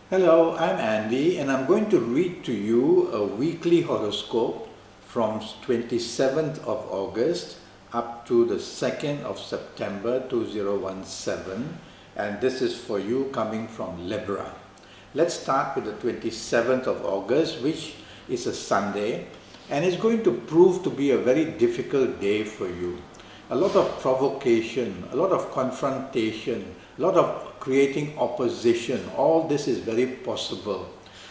Hello, I'm Andy and I'm going to read to you a weekly horoscope from 27th of August up to the 2nd of September 2017, and this is for you coming from Libra. Let's start with the 27th of August, which is a Sunday, and it's going to prove to be a very difficult day for you. A lot of provocation, a lot of confrontation, a lot of creating opposition, all this is very possible.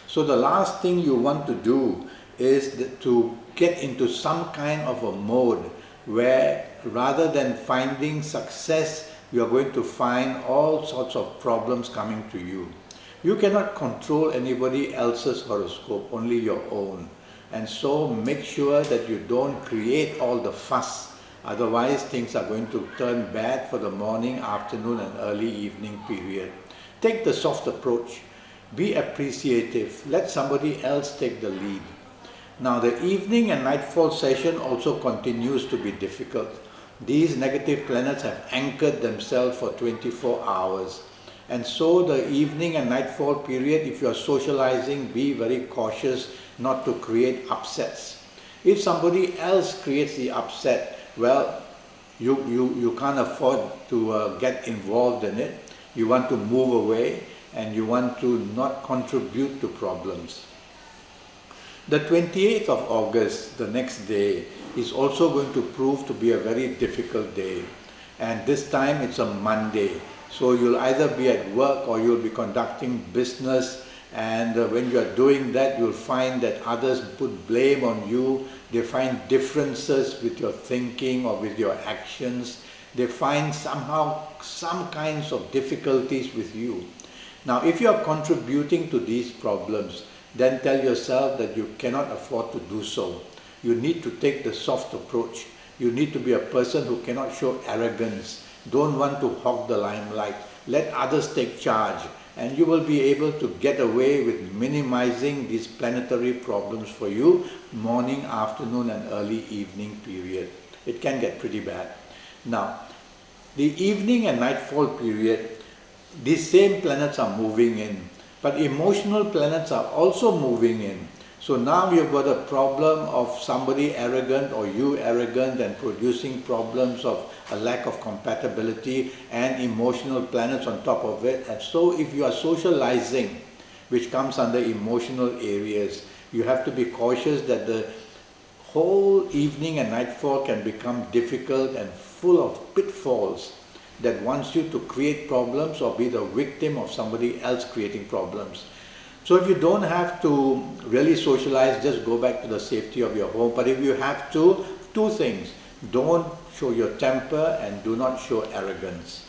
So the last thing you want to do is to get into some kind of a mode where rather than finding success, you are going to find all sorts of problems coming to you. You cannot control anybody else's horoscope, only your own. And so make sure that you don't create all the fuss. Otherwise, things are going to turn bad for the morning, afternoon and early evening period. Take the soft approach. Be appreciative. Let somebody else take the lead. Now, the evening and nightfall session also continues to be difficult. These negative planets have anchored themselves for 24 hours. And so the evening and nightfall period, if you are socializing, be very cautious not to create upsets. If somebody else creates the upset, well, you can't afford to get involved in it. You want to move away and you want to not contribute to problems. The 28th of August, the next day, is also going to prove to be a very difficult day. And this time it's a Monday. So you'll either be at work or you'll be conducting business, and when you're doing that, you'll find that others put blame on you. They find differences with your thinking or with your actions. They find somehow some kinds of difficulties with you. Now, if you are contributing to these problems, then tell yourself that you cannot afford to do so. You need to take the soft approach. You need to be a person who cannot show arrogance. Don't want to hog the limelight. Let others take charge, and you will be able to get away with minimizing these planetary problems for you, morning, afternoon and early evening period. It can get pretty bad. Now, the evening and nightfall period, these same planets are moving in, but emotional planets are also moving in. So now you've got a problem of somebody arrogant or you arrogant and producing problems of a lack of compatibility and emotional planets on top of it. And so if you are socializing, which comes under emotional areas, you have to be cautious that the whole evening and nightfall can become difficult and full of pitfalls that wants you to create problems or be the victim of somebody else creating problems. So if you don't have to really socialize, just go back to the safety of your home. But if you have to, two things: don't show your temper and do not show arrogance.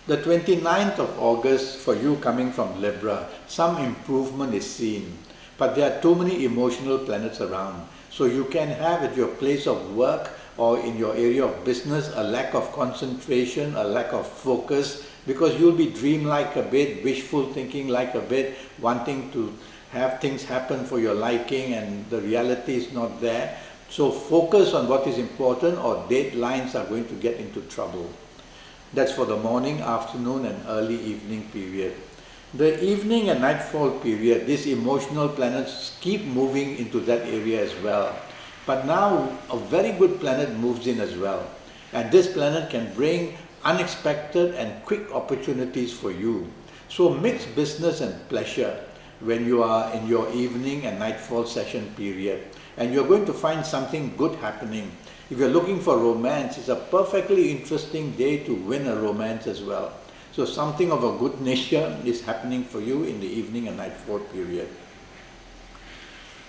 The 29th of August, for you coming from Libra, some improvement is seen. But there are too many emotional planets around. So you can have at your place of work or in your area of business a lack of concentration, a lack of focus, because you'll be dreamlike a bit, wishful thinking like a bit, wanting to have things happen for your liking, and the reality is not there. So focus on what is important, or deadlines are going to get into trouble. That's for the morning, afternoon and early evening period. The evening and nightfall period, these emotional planets keep moving into that area as well. But now a very good planet moves in as well. And this planet can bring unexpected and quick opportunities for you. So mix business and pleasure when you are in your evening and nightfall session period. And you're going to find something good happening. If you're looking for romance, it's a perfectly interesting day to win a romance as well. So something of a good nature is happening for you in the evening and nightfall period.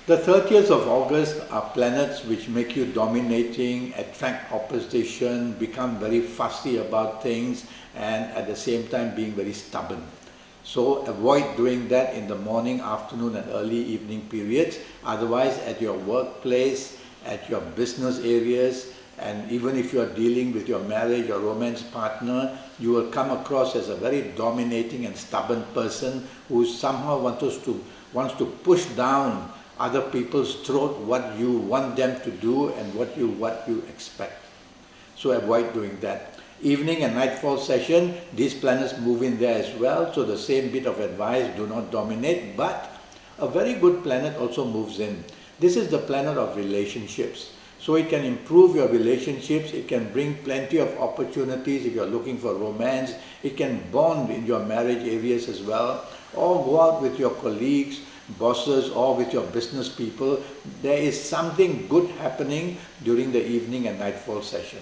The 30th of August are planets which make you dominating, attract opposition, become very fussy about things, and at the same time being very stubborn. So avoid doing that in the morning, afternoon and early evening periods. Otherwise, at your workplace, at your business areas, and even if you are dealing with your marriage or romance partner, you will come across as a very dominating and stubborn person who somehow wants to push down other people's throat what you want them to do and what you expect. So avoid doing that. Evening and nightfall session, these planets move in there as well, so the same bit of advice, do not dominate, but a very good planet also moves in. This is the planet of relationships. So it can improve your relationships, it can bring plenty of opportunities if you're looking for romance, it can bond in your marriage areas as well, or go out with your colleagues, bosses, or with your business people. There is something good happening during the evening and nightfall session.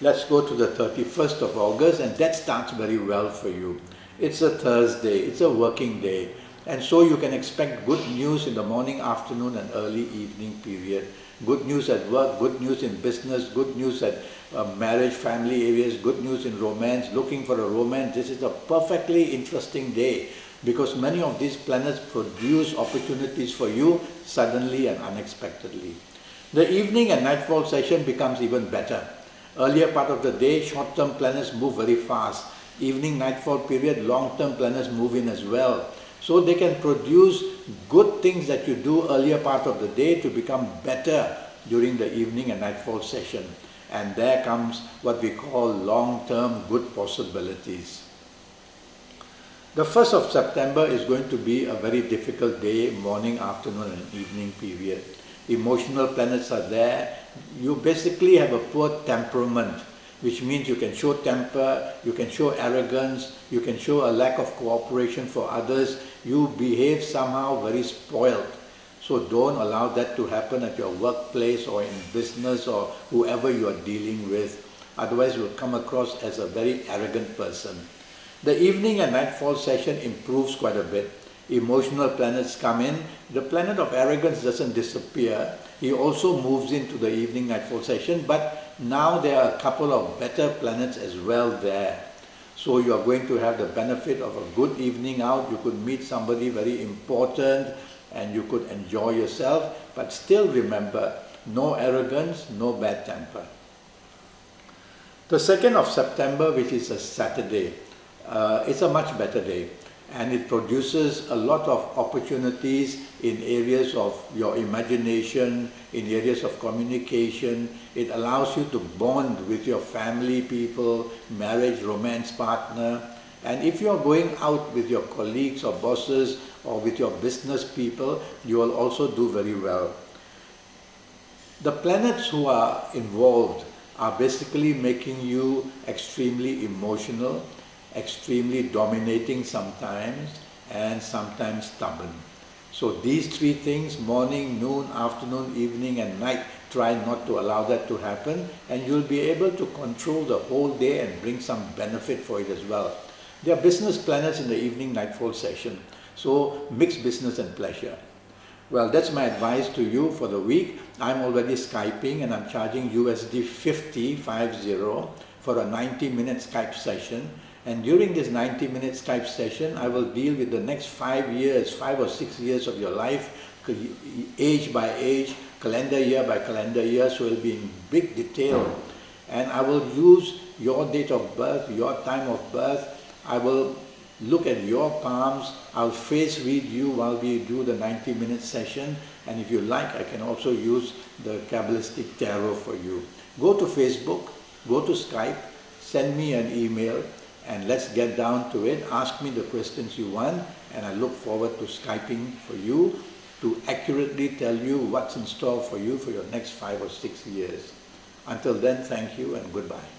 Let's go to the 31st of August, and that starts very well for you. It's a Thursday, it's a working day, and so you can expect good news in the morning, afternoon and early evening period. Good news at work, good news in business, good news at marriage, family areas, good news in romance, looking for a romance. This is a perfectly interesting day because many of these planets produce opportunities for you suddenly and unexpectedly. The evening and nightfall session becomes even better. Earlier part of the day, short-term planets move very fast. Evening, nightfall period, long-term planets move in as well. So they can produce good things that you do earlier part of the day to become better during the evening and nightfall session. And there comes what we call long-term good possibilities. The 1st of September is going to be a very difficult day, morning, afternoon and evening period. Emotional planets are there. You basically have a poor temperament, which means you can show temper, you can show arrogance, you can show a lack of cooperation for others. You behave somehow very spoiled. So don't allow that to happen at your workplace or in business or whoever you are dealing with. Otherwise you will come across as a very arrogant person. The evening and nightfall session improves quite a bit. Emotional planets come in. The planet of arrogance doesn't disappear. He also moves into the evening nightfall session, but now there are a couple of better planets as well there. So you are going to have the benefit of a good evening out. You could meet somebody very important and you could enjoy yourself, but still remember, no arrogance, no bad temper. The 2nd of September, which is a Saturday, it's a much better day. And it produces a lot of opportunities in areas of your imagination, in areas of communication. It allows you to bond with your family people, marriage, romance partner. And if you are going out with your colleagues or bosses or with your business people, you will also do very well. The planets who are involved are basically making you extremely emotional, extremely dominating sometimes, and sometimes stubborn. So these three things, morning, noon, afternoon, evening and night, try not to allow that to happen, and you'll be able to control the whole day and bring some benefit for it as well. There are business planets in the evening nightfall session, so mix business and pleasure. Well, that's my advice to you for the week. I'm already Skyping and I'm charging USD 50 for a 90-minute Skype session. And during this 90-minute Skype session, I will deal with the next 5 years, 5 or 6 years of your life, age by age, calendar year by calendar year, so it will be in big detail. And I will use your date of birth, your time of birth. I will look at your palms. I'll face read you while we do the 90-minute session. And if you like, I can also use the Kabbalistic Tarot for you. Go to Facebook, go to Skype, send me an email, and let's get down to it. Ask me the questions you want, and I look forward to Skyping for you to accurately tell you what's in store for you for your next 5 or 6 years. Until then, thank you and goodbye.